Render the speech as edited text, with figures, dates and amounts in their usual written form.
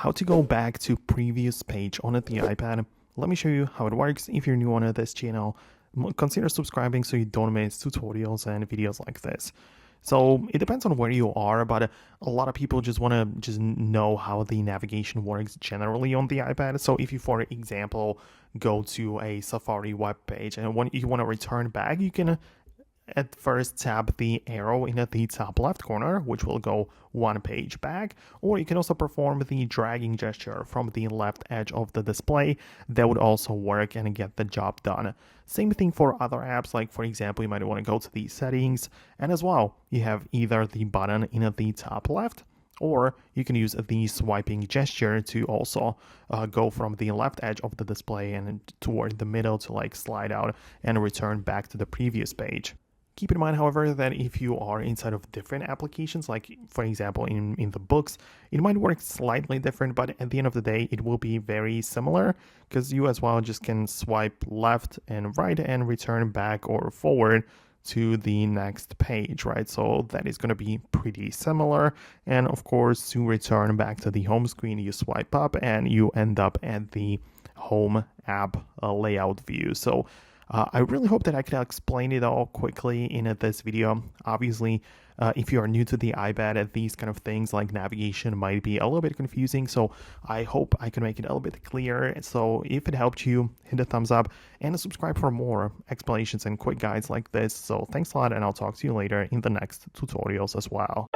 how to go back to previous page on the iPad. Let me show you how it works. If you're new on this channel, consider subscribing so you don't miss tutorials and videos like this. So it depends on where you are, but a lot of people just want to know how the navigation works generally on the iPad. So if you, for example, go to a Safari web page and when you want to return back, you can at first tap the arrow in the top left corner, which will go one page back, or you can also perform the dragging gesture from the left edge of the display. That would also work and get the job done. Same thing for other apps, like for example, you might want to go to the settings, and as well, you have either the button in the top left, or you can use the swiping gesture to also go from the left edge of the display and toward the middle to like slide out and return back to the previous page. Keep in mind, however, that if you are inside of different applications, like for example in the books, it might work slightly different, but at the end of the day, it will be very similar because you as well just can swipe left and right and return back or forward to the next page, right? So that is going to be pretty similar. And of course, to return back to the home screen, you swipe up and you end up at the home app layout view. So I really hope that I can explain it all quickly in this video. Obviously, if you are new to the iPad, these kind of things like navigation might be a little bit confusing. So I hope I can make it a little bit clearer. So if it helped you, hit the thumbs up and subscribe for more explanations and quick guides like this. So thanks a lot, and I'll talk to you later in the next tutorials as well.